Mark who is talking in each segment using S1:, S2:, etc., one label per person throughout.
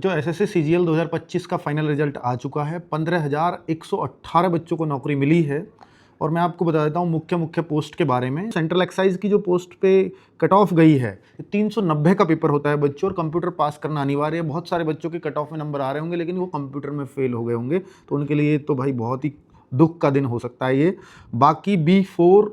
S1: बच्चों SSC CGL 2025 का final result आ चुका है। 15,118 बच्चों को नौकरी मिली है और मैं आपको बता देता हूँ मुख्य मुख्य पोस्ट के बारे में। सेंट्रल एक्साइज की जो पोस्ट पे कट ऑफ गई है 390 का पेपर होता है बच्चों, और कंप्यूटर पास करना अनिवार्य है। बहुत सारे बच्चों के कट ऑफ में नंबर आ रहे होंगे लेकिन वो कंप्यूटर में फेल हो गए होंगे, तो उनके लिए तो भाई बहुत ही दुख का दिन हो सकता है ये। बाकी B4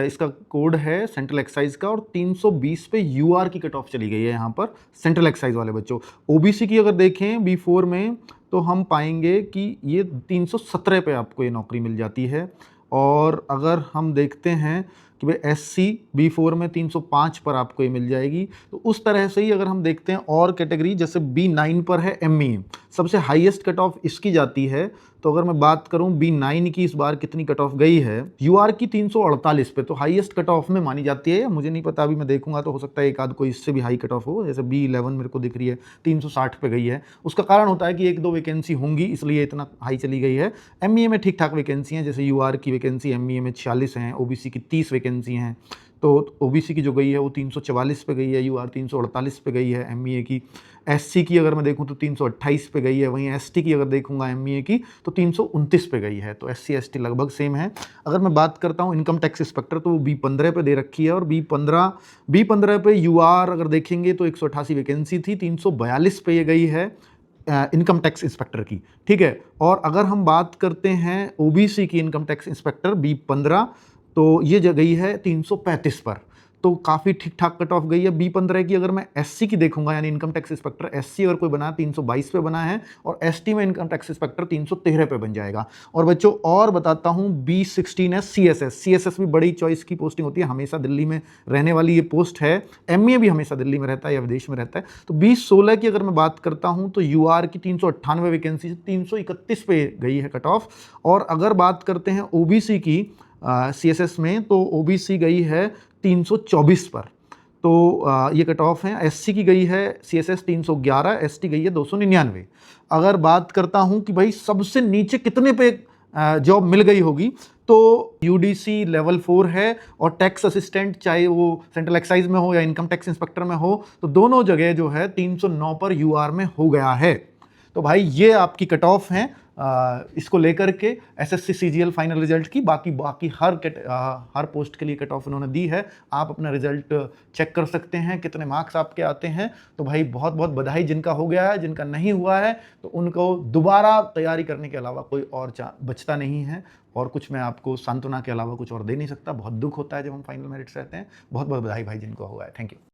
S1: इसका कोड है सेंट्रल एक्साइज का, और 320 पे UR की कट ऑफ चली गई है यहाँ पर सेंट्रल एक्साइज वाले बच्चों। OBC की अगर देखें B4 में तो हम पाएंगे कि ये 317 पे आपको ये नौकरी मिल जाती है। और अगर हम देखते हैं कि भाई SC B4 में 305 पर आपको ये मिल जाएगी। तो उस तरह से ही अगर हम देखते हैं और कैटेगरी, जैसे B9 पर है ME, सबसे हाईएस्ट कट ऑफ इसकी जाती है। तो अगर मैं बात करूं B9 की इस बार कितनी कट ऑफ गई है, UR की 348 पे, तो हाईएस्ट कट ऑफ में मानी जाती है। मुझे नहीं पता, अभी मैं देखूंगा तो हो सकता है एक आध कोई इससे भी हाई कट ऑफ हो। जैसे B11 मेरे को दिख रही है 360 पे गई है। उसका कारण होता है कि एक दो वैकेंसी होंगी इसलिए इतना हाई चली गई है। ME में ठीक ठाक वैकेंसी हैं, जैसे UR की वैकेंसी ME में 46 हैं, OBC की 30 वैकेंसी हैं। तो OBC की जो गई है वो 344 पे गई है, UR 348 पे गई है ME की। SC की अगर मैं देखूं तो 328 पे गई है, वहीं ST की अगर देखूंगा ME की तो 329 पे गई है। तो SC ST लगभग सेम है। अगर मैं बात करता हूं इनकम टैक्स इंस्पेक्टर, तो वो B15 पे दे रखी है, और B15 पे UR अगर देखेंगे तो 188 वैकेंसी थी, 342 पे ये गई है इनकम टैक्स इंस्पेक्टर की, ठीक है। और अगर हम बात करते हैं OBC की इनकम टैक्स इंस्पेक्टर B15, तो ये गई है 335 पर, तो काफ़ी ठीक ठाक कट ऑफ गई है। B15 की अगर मैं SC की देखूंगा, यानी इनकम टैक्स इंस्पेक्टर SC अगर कोई बना 322 पे बना है, और ST में इनकम टैक्स इंस्पेक्टर 313 पे बन जाएगा। और बच्चों और बताता हूं B16 है CSS भी बड़ी चॉइस की पोस्टिंग होती है, हमेशा दिल्ली में रहने वाली ये पोस्ट है। ME भी हमेशा दिल्ली में रहता है या विदेश में रहता है। तो B16 की अगर मैं बात करता हूं तो UR की 398 वैकेंसी से 331 पे गई है कट ऑफ। और अगर बात करते हैं OBC की CSS में, तो OBC गई है 324 पर, तो ये कट ऑफ है। SC की गई है CSS 311, ST गई है 299। अगर बात करता हूं कि भाई सबसे नीचे कितने पे जॉब मिल गई होगी, तो UDC लेवल 4 है, और टैक्स असिस्टेंट चाहे वो सेंट्रल एक्साइज में हो या इनकम टैक्स इंस्पेक्टर में हो, तो दोनों जगह जो है 309 पर UR में हो गया है। तो भाई ये आपकी कट ऑफ हैं इसको लेकर के SSC CGL फाइनल रिजल्ट की। बाकी हर पोस्ट के लिए कट ऑफ इन्होंने दी है। आप अपना रिजल्ट चेक कर सकते हैं कितने मार्क्स आपके आते हैं। तो भाई बहुत बहुत बधाई जिनका हो गया है, जिनका नहीं हुआ है तो उनको दोबारा तैयारी करने के अलावा कोई और बचता नहीं है। और कुछ मैं आपको सांत्वना के अलावा कुछ और दे नहीं सकता। बहुत दुख होता है जब हम फाइनल मेरिट्स रहते हैं। बहुत बहुत बधाई भाई जिनको हुआ है। Thank you.